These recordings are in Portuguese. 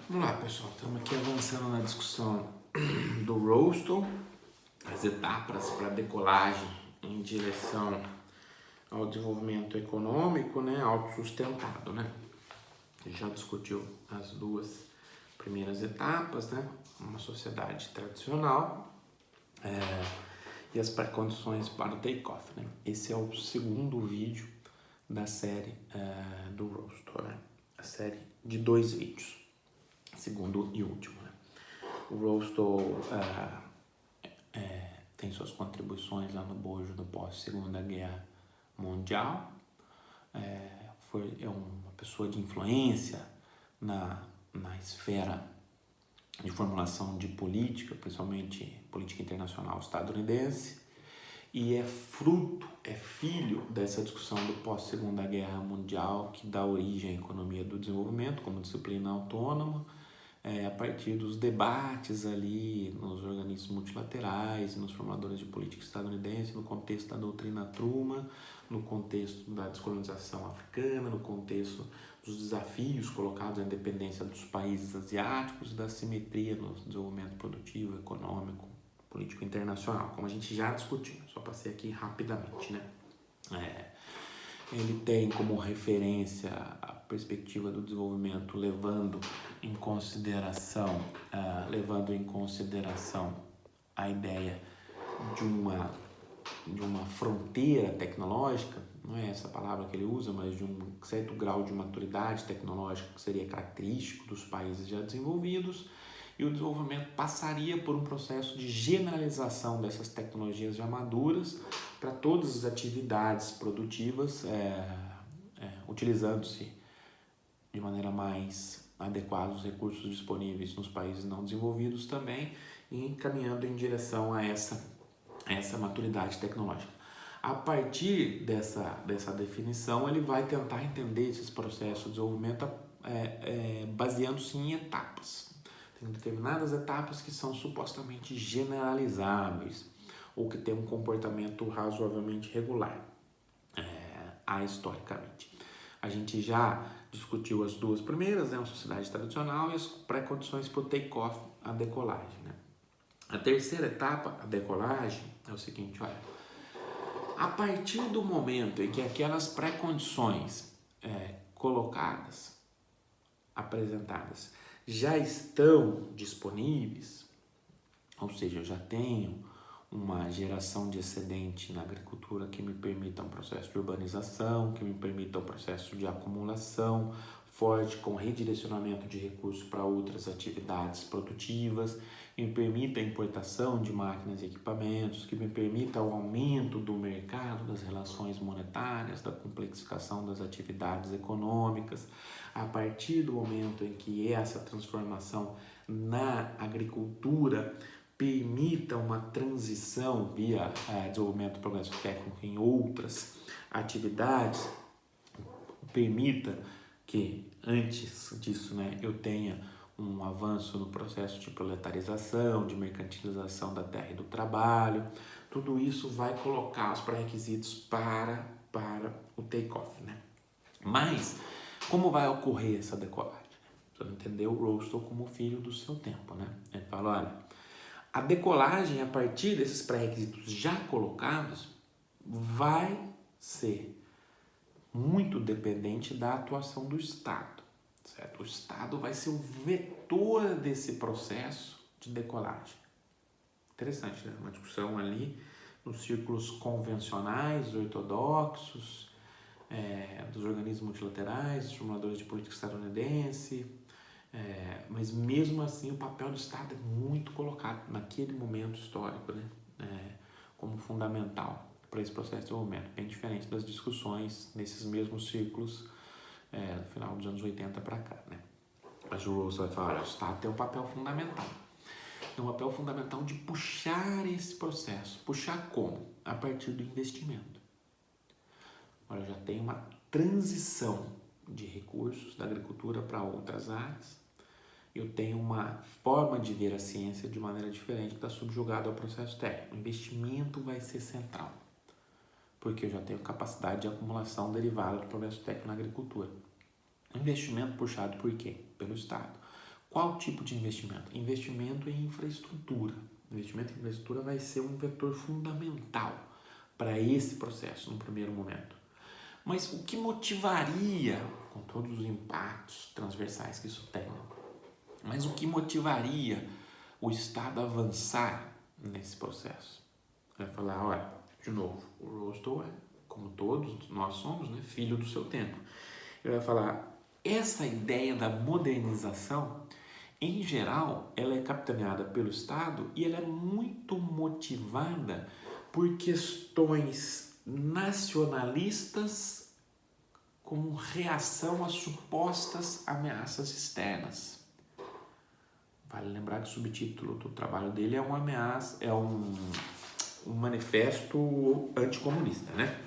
Vamos lá, pessoal. Estamos aqui avançando na discussão do Rostow, as etapas para decolagem em direção ao desenvolvimento econômico, né, autossustentado, né? A gente já discutiu as duas primeiras etapas, né? Uma sociedade tradicional e as pré-condições para o take-off, né? Esse é o segundo vídeo da série do Rostow, né? A série de 2 vídeos. Segundo e último, né? O Rostow tem suas contribuições lá no bojo do pós-Segunda Guerra Mundial. É uma pessoa de influência na esfera de formulação de política, principalmente política internacional estadunidense, e é filho dessa discussão do pós-Segunda Guerra Mundial que dá origem à economia do desenvolvimento como disciplina autônoma, a partir dos debates ali nos organismos multilaterais, nos formadores de política estadunidense, no contexto da doutrina Truman, no contexto da descolonização africana, no contexto dos desafios colocados à independência dos países asiáticos, da simetria no desenvolvimento produtivo, econômico, político internacional, como a gente já discutiu, só passei aqui rapidamente, né? Ele tem como referência a perspectiva do desenvolvimento levando em consideração a ideia de uma fronteira tecnológica, não é essa palavra que ele usa, mas de um certo grau de maturidade tecnológica que seria característico dos países já desenvolvidos, e o desenvolvimento passaria por um processo de generalização dessas tecnologias já maduras para todas as atividades produtivas, utilizando-se de maneira mais adequada os recursos disponíveis nos países não desenvolvidos também, e encaminhando em direção a essa maturidade tecnológica. A partir dessa definição, ele vai tentar entender esses processos de desenvolvimento baseando-se em etapas. Tem determinadas etapas que são supostamente generalizáveis ou que têm um comportamento razoavelmente regular, historicamente. A gente já discutiu as duas primeiras, né, a sociedade tradicional e as pré-condições para o take-off, a decolagem, né? A terceira etapa, a decolagem, é o seguinte, olha, a partir do momento em que aquelas pré-condições colocadas, apresentadas, já estão disponíveis, ou seja, eu já tenho uma geração de excedente na agricultura que me permita um processo de urbanização, que me permita um processo de acumulação forte com redirecionamento de recursos para outras atividades produtivas, que me permita a importação de máquinas e equipamentos, que me permita o aumento do mercado, das relações monetárias, da complexificação das atividades econômicas. A partir do momento em que essa transformação na agricultura permita uma transição via desenvolvimento do progresso técnico em outras atividades, permita que antes disso, né, eu tenha um avanço no processo de proletarização, de mercantilização da terra e do trabalho. Tudo isso vai colocar os pré-requisitos para o take-off, né? Mas como vai ocorrer essa decolagem? Você entendeu o Rostow como filho do seu tempo, né? Ele fala, olha, a decolagem, a partir desses pré-requisitos já colocados, vai ser muito dependente da atuação do Estado, certo? O Estado vai ser o vetor desse processo de decolagem. Interessante, né? Uma discussão ali nos círculos convencionais, ortodoxos, dos organismos multilaterais, dos formadores de política estadunidense, mas mesmo assim o papel do Estado é muito colocado naquele momento histórico, né? Como fundamental para esse processo de desenvolvimento, bem diferente das discussões nesses mesmos círculos no final dos anos 80 para cá, né? Mas o Rostow vai falar, o Estado tem um papel fundamental. Tem um papel fundamental de puxar esse processo. Puxar como? A partir do investimento. Olha, já tem uma transição de recursos da agricultura para outras áreas. Eu tenho uma forma de ver a ciência de maneira diferente que está subjugada ao processo técnico. O investimento vai ser central, porque eu já tenho capacidade de acumulação derivada do progresso técnico na agricultura. Investimento puxado por quê? Pelo Estado. Qual tipo de investimento? Investimento em infraestrutura. Investimento em infraestrutura vai ser um vetor fundamental para esse processo no primeiro momento. Mas o que motivaria, com todos os impactos transversais que isso tem, mas o que motivaria o Estado a avançar nesse processo? Vai falar, olha, de novo, o Rostow é, como todos nós somos, né, filho do seu tempo. Ele vai falar, essa ideia da modernização, em geral, ela é capitaneada pelo Estado e ela é muito motivada por questões nacionalistas como reação a supostas ameaças externas. Vale lembrar que o subtítulo do trabalho dele é uma ameaça, é um manifesto anticomunista, né?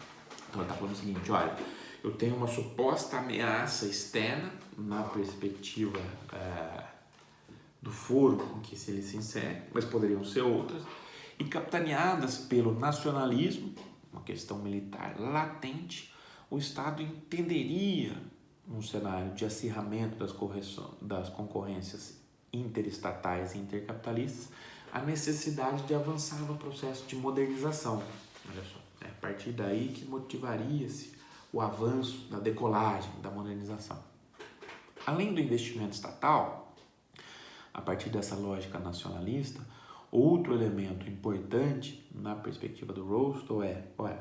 Então ele está falando o seguinte, olha, eu tenho uma suposta ameaça externa na perspectiva do foro em que ele se insere, mas poderiam ser outras, e capitaneadas pelo nacionalismo, uma questão militar latente, o Estado entenderia, num cenário de acirramento das concorrências interestatais e intercapitalistas, a necessidade de avançar no processo de modernização. Olha só, é a partir daí que motivaria-se o avanço da decolagem, da modernização. Além do investimento estatal, a partir dessa lógica nacionalista, outro elemento importante na perspectiva do Rostow é, olha,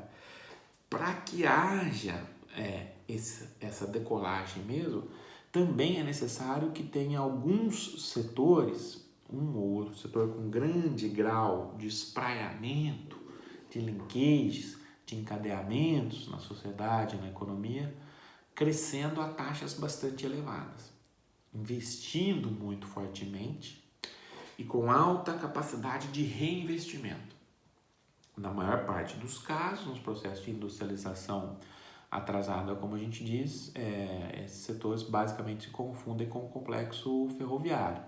para que haja essa decolagem mesmo, também é necessário que tenha alguns setores, um ou outro setor com grande grau de espraiamento, de linkages, de encadeamentos na sociedade, na economia, crescendo a taxas bastante elevadas, investindo muito fortemente e com alta capacidade de reinvestimento. Na maior parte dos casos, nos processos de industrialização atrasada, como a gente diz, esses setores basicamente se confundem com o complexo ferroviário.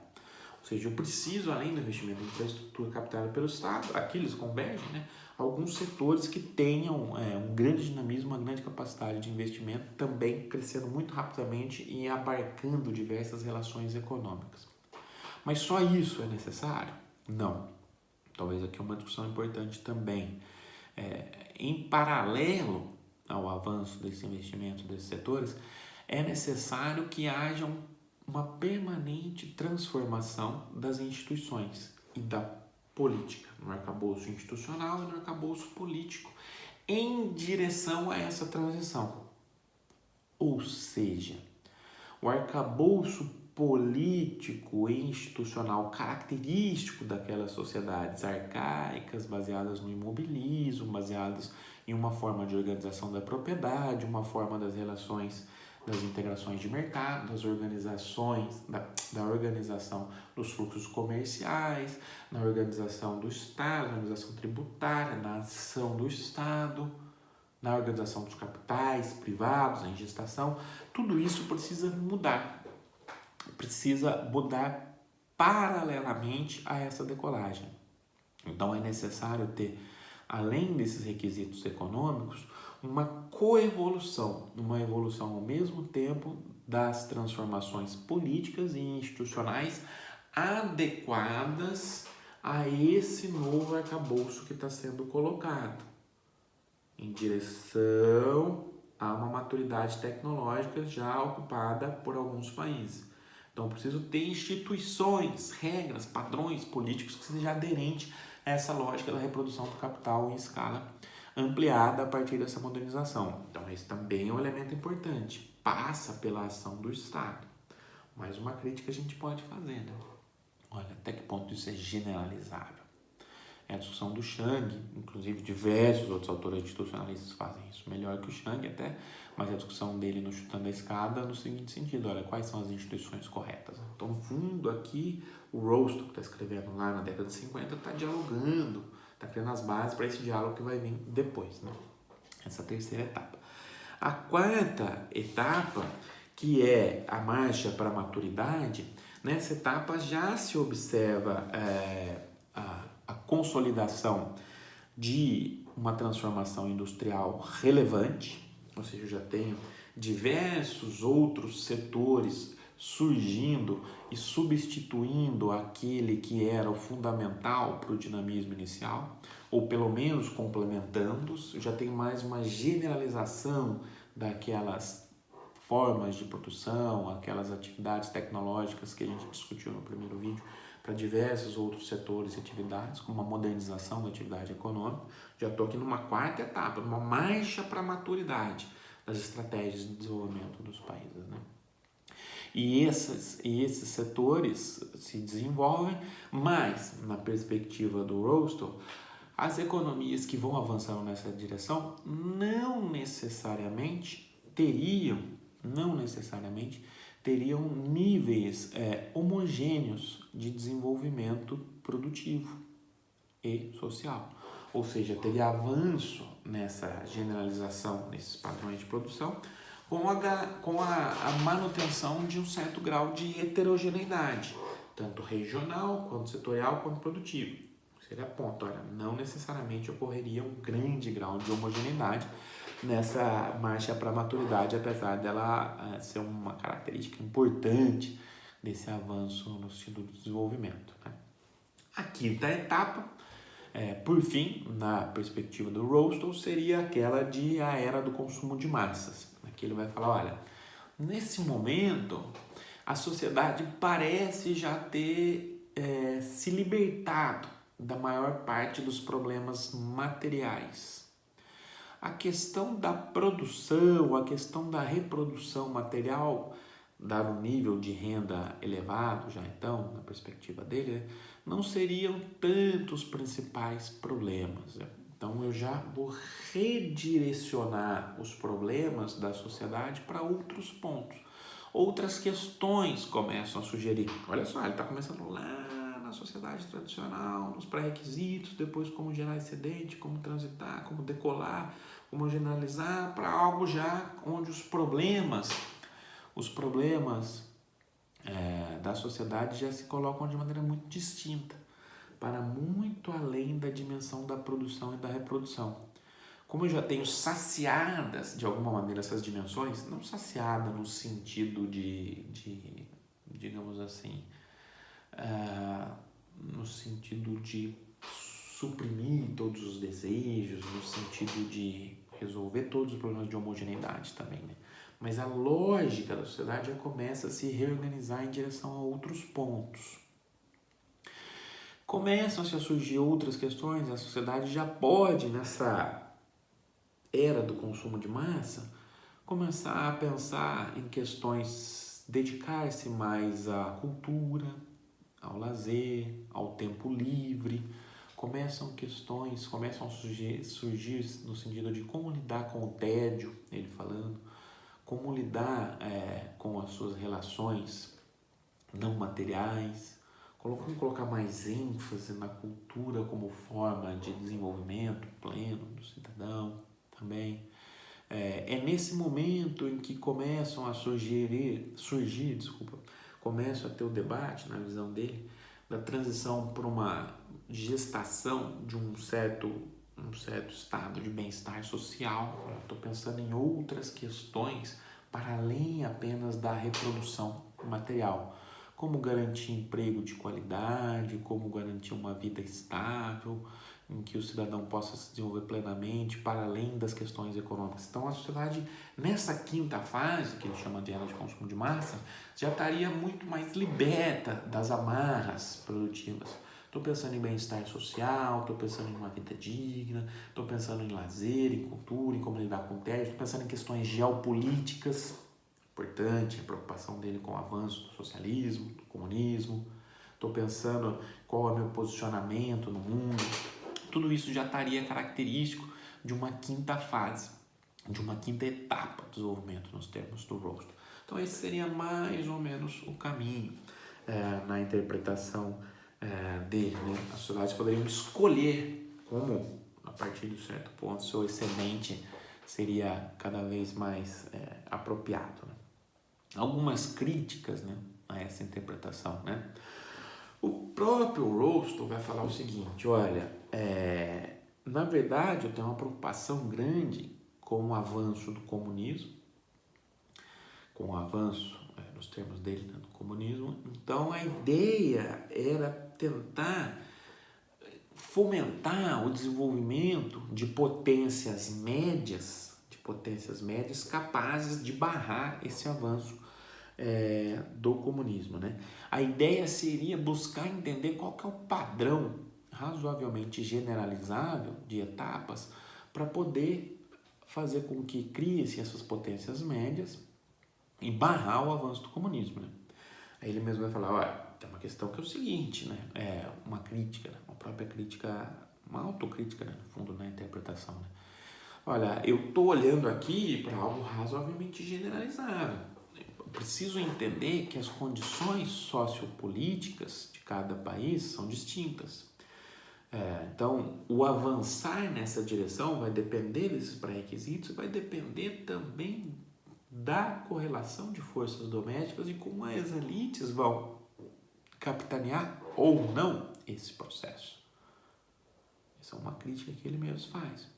Ou seja, eu preciso, além do investimento em infraestrutura captada pelo Estado, aqui eles convergem, né, alguns setores que tenham um grande dinamismo, uma grande capacidade de investimento, também crescendo muito rapidamente e abarcando diversas relações econômicas. Mas só isso é necessário? Não. Talvez aqui uma discussão importante também. Em paralelo ao avanço desse investimento desses setores, é necessário que haja uma permanente transformação das instituições e da política, no arcabouço institucional e no arcabouço político, em direção a essa transição. Ou seja, o arcabouço político e institucional característico daquelas sociedades arcaicas, baseadas no imobilismo, baseadas em uma forma de organização da propriedade, uma forma das relações, das integrações de mercado, das organizações, da organização dos fluxos comerciais, na organização do Estado, na organização tributária, na ação do Estado, na organização dos capitais privados, na gestação, tudo isso precisa mudar paralelamente a essa decolagem. Então é necessário ter, além desses requisitos econômicos, uma coevolução, uma evolução ao mesmo tempo das transformações políticas e institucionais adequadas a esse novo arcabouço que está sendo colocado, em direção a uma maturidade tecnológica já ocupada por alguns países. Então, preciso ter instituições, regras, padrões políticos que sejam aderentes a essa lógica da reprodução do capital em escala ampliada a partir dessa modernização. Então, esse também é um elemento importante. Passa pela ação do Estado. Mas uma crítica a gente pode fazer, né? Olha, até que ponto isso é generalizável? É a discussão do Chang, inclusive diversos outros autores institucionalistas fazem isso melhor que o Chang até, mas a discussão dele no Chutando a Escada no seguinte sentido, olha, quais são as instituições corretas? Então, no fundo, aqui, o Rostow, que está escrevendo lá na década de 50, está dialogando, está criando as bases para esse diálogo que vai vir depois, né? Essa terceira etapa. A quarta etapa, que é a marcha para a maturidade, nessa etapa já se observa a consolidação de uma transformação industrial relevante, ou seja, eu já tenho diversos outros setores surgindo e substituindo aquele que era o fundamental para o dinamismo inicial, ou pelo menos complementando-os. Já tem mais uma generalização daquelas formas de produção, aquelas atividades tecnológicas que a gente discutiu no primeiro vídeo, para diversos outros setores e atividades, como a modernização da atividade econômica. Já estou aqui numa quarta etapa, numa marcha para a maturidade das estratégias de desenvolvimento dos países, né? E esses setores se desenvolvem, mas na perspectiva do Rostow, as economias que vão avançando nessa direção não necessariamente teriam níveis homogêneos de desenvolvimento produtivo e social. Ou seja, teria avanço nessa generalização desses padrões de produção com a manutenção de um certo grau de heterogeneidade, tanto regional, quanto setorial, quanto produtivo. Seria ponto, olha, não necessariamente ocorreria um grande grau de homogeneidade nessa marcha para a maturidade, apesar dela ser uma característica importante desse avanço no sentido do desenvolvimento, né? A quinta etapa, por fim, na perspectiva do Rostow, seria aquela de a era do consumo de massas. Aqui ele vai falar, olha, nesse momento a sociedade parece já ter se libertado da maior parte dos problemas materiais. A questão da produção, a questão da reprodução material, dado um nível de renda elevado já então, na perspectiva dele, não seriam tantos principais problemas. Então eu já vou redirecionar os problemas da sociedade para outros pontos. Outras questões começam a sugerir. Olha só, ele está começando lá na sociedade tradicional, nos pré-requisitos, depois como gerar excedente, como transitar, como decolar, como generalizar, para algo já onde os problemas da sociedade já se colocam de maneira muito distinta, para muito além da dimensão da produção e da reprodução. Como eu já tenho saciadas, de alguma maneira, essas dimensões, não saciada no sentido de digamos assim, no sentido de suprimir todos os desejos, no sentido de resolver todos os problemas de homogeneidade também, né? Mas a lógica da sociedade já começa a se reorganizar em direção a outros pontos. Começam-se a surgir outras questões, a sociedade já pode, nessa era do consumo de massa, começar a pensar em questões, dedicar-se mais à cultura, ao lazer, ao tempo livre. Começam a surgir no sentido de como lidar com o tédio, ele falando, como lidar com as suas relações não materiais, como colocar mais ênfase na cultura como forma de desenvolvimento pleno do cidadão também. É nesse momento em que começam a começa a ter o debate, na visão dele, da transição para uma gestação de um certo estado de bem-estar social. Estou pensando em outras questões para além apenas da reprodução material, como garantir emprego de qualidade, como garantir uma vida estável, em que o cidadão possa se desenvolver plenamente, para além das questões econômicas. Então, a sociedade, nessa quinta fase, que ele chama de era de consumo de massa, já estaria muito mais liberta das amarras produtivas. Estou pensando em bem-estar social, estou pensando em uma vida digna, estou pensando em lazer, em cultura, em como lidar com o tédio, estou pensando em questões geopolíticas, importante, a preocupação dele com o avanço do socialismo, do comunismo, estou pensando qual é o meu posicionamento no mundo. Tudo isso já estaria característico de uma quinta fase, de uma quinta etapa do desenvolvimento nos termos do Rostow. Então esse seria mais ou menos o caminho na interpretação dele, né? As sociedades poderiam escolher como, a partir de certo ponto, seu excedente seria cada vez mais apropriado, né? Algumas críticas, né, a essa interpretação, né? O próprio Rostow vai falar o seguinte, olha, na verdade eu tenho uma preocupação grande com o avanço do comunismo, com o avanço do nos termos dele, né, do comunismo. Então a ideia era tentar fomentar o desenvolvimento de potências médias capazes de barrar esse avanço do comunismo, né? A ideia seria buscar entender qual que é o padrão razoavelmente generalizável de etapas para poder fazer com que crie-se essas potências médias e barrar o avanço do comunismo, né? Aí ele mesmo vai falar, olha, tem uma questão que é o seguinte, né? É uma crítica, né? Uma própria crítica, uma autocrítica, né? No fundo, na interpretação, né? Olha, eu estou olhando aqui para algo razoavelmente generalizável. Eu preciso entender que as condições sociopolíticas de cada país são distintas. Então, o avançar nessa direção vai depender desses pré-requisitos e vai depender também da correlação de forças domésticas e como as elites vão capitanear ou não esse processo. Essa é uma crítica que ele mesmo faz.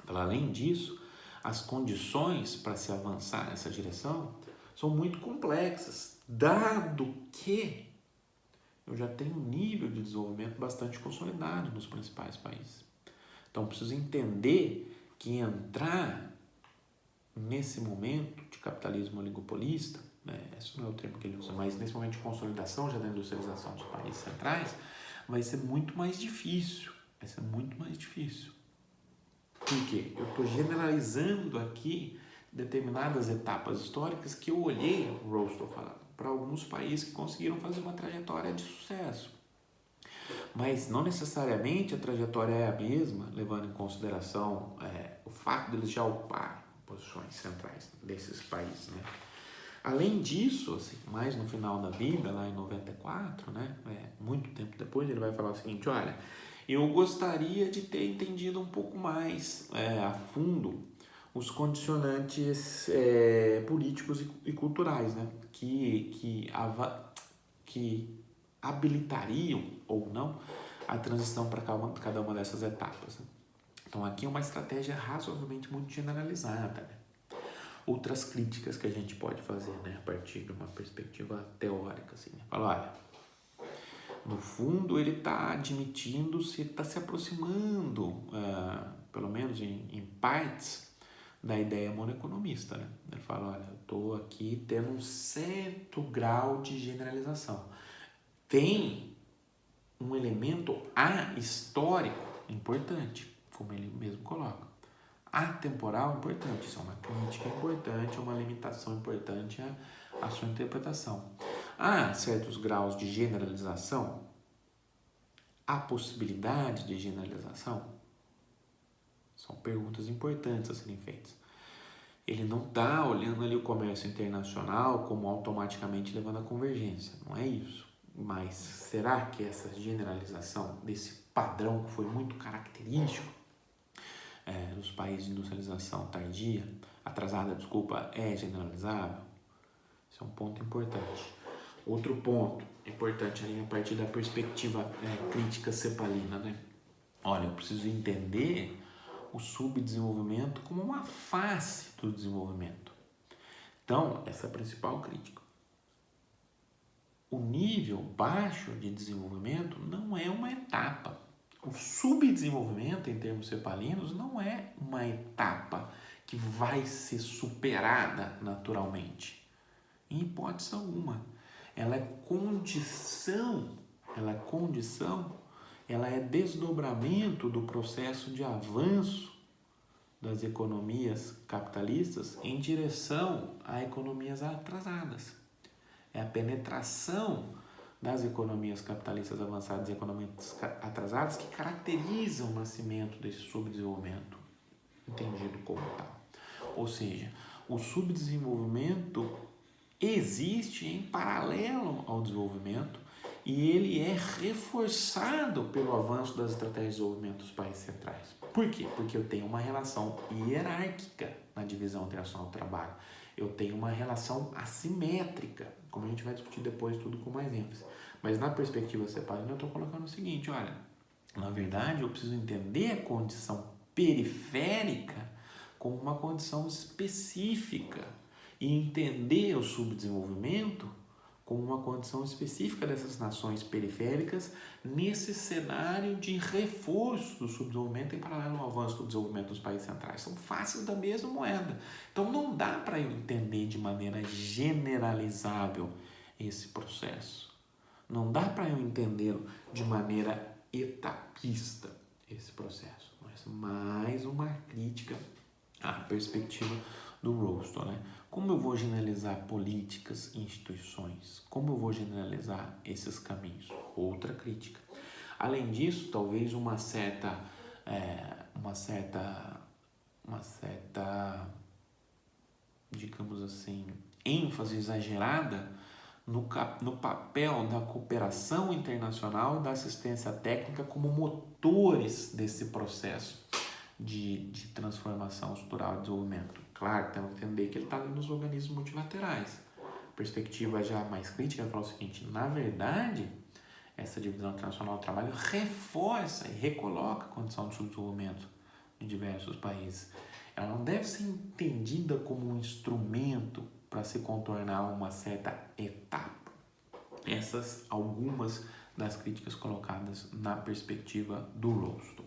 Além disso, as condições para se avançar nessa direção são muito complexas, dado que eu já tenho um nível de desenvolvimento bastante consolidado nos principais países. Então, preciso entender que entrar nesse momento de capitalismo oligopolista, né, esse não é o termo que ele usa, mas nesse momento de consolidação já da industrialização dos países centrais, vai ser muito mais difícil. Vai ser muito mais difícil. Por quê? Eu estou generalizando aqui determinadas etapas históricas que eu olhei, o Rawls estou falando, para alguns países que conseguiram fazer uma trajetória de sucesso. Mas não necessariamente a trajetória é a mesma, levando em consideração o fato deles já ocuparem posições centrais desses países, né? Além disso, assim, mais no final da Bíblia, lá em 94, né, muito tempo depois, ele vai falar o seguinte, olha, eu gostaria de ter entendido um pouco mais a fundo os condicionantes políticos e culturais, né, que habilitariam ou não a transição para cada uma dessas etapas, né? Então aqui é uma estratégia razoavelmente muito generalizada, né? Outras críticas que a gente pode fazer, né, a partir de uma perspectiva teórica, assim, né? Fala, olha, no fundo ele está admitindo-se, está se aproximando, pelo menos em partes, da ideia monoeconomista, né? Ele fala, olha, eu estou aqui tendo um certo grau de generalização. Tem um elemento histórico importante, como ele mesmo coloca. Atemporal importante, isso é uma crítica importante, é uma limitação importante à sua interpretação. Há certos graus de generalização, há possibilidade de generalização? São perguntas importantes a serem feitas. Ele não está olhando ali o comércio internacional como automaticamente levando à convergência, não é isso. Mas será que essa generalização desse padrão que foi muito característico dos países de industrialização tardia, atrasada, desculpa, é generalizável? Isso é um ponto importante. Outro ponto importante ali a partir da perspectiva crítica cepalina, né? Olha, eu preciso entender o subdesenvolvimento como uma face do desenvolvimento. Então, essa é a principal crítica. O nível baixo de desenvolvimento não é uma etapa. O subdesenvolvimento, em termos cepalinos, não é uma etapa que vai ser superada naturalmente. Em hipótese alguma. Ela é condição, ela é desdobramento do processo de avanço das economias capitalistas em direção a economias atrasadas. É a penetração das economias capitalistas avançadas e economias atrasadas que caracterizam o nascimento desse subdesenvolvimento, entendido como tal. Ou seja, o subdesenvolvimento existe em paralelo ao desenvolvimento e ele é reforçado pelo avanço das estratégias de desenvolvimento dos países centrais. Por quê? Porque eu tenho uma relação hierárquica na divisão internacional do trabalho. Eu tenho uma relação assimétrica, como a gente vai discutir depois tudo com mais ênfase. Mas na perspectiva cepalina eu estou colocando o seguinte, olha, na verdade eu preciso entender a condição periférica como uma condição específica e entender o subdesenvolvimento como uma condição específica dessas nações periféricas nesse cenário de reforço do subdesenvolvimento em paralelo ao avanço do desenvolvimento dos países centrais. São faces da mesma moeda. Então não dá para eu entender de maneira generalizável esse processo. Não dá para eu entendê-lo de maneira etapista, esse processo. Mas mais uma crítica à perspectiva do Rousseau, né? Como eu vou generalizar políticas e instituições? Como eu vou generalizar esses caminhos? Outra crítica. Além disso, talvez uma certa, digamos assim, ênfase exagerada no papel da cooperação internacional e da assistência técnica como motores desse processo de transformação estrutural e desenvolvimento. Claro, temos que entender que ele está ali nos organismos multilaterais. A perspectiva já mais crítica fala o seguinte: na verdade, essa divisão internacional do trabalho reforça e recoloca a condição de subdesenvolvimento de diversos países. Ela não deve ser entendida como um instrumento para se contornar uma certa etapa. Essas algumas das críticas colocadas na perspectiva do Rousseau.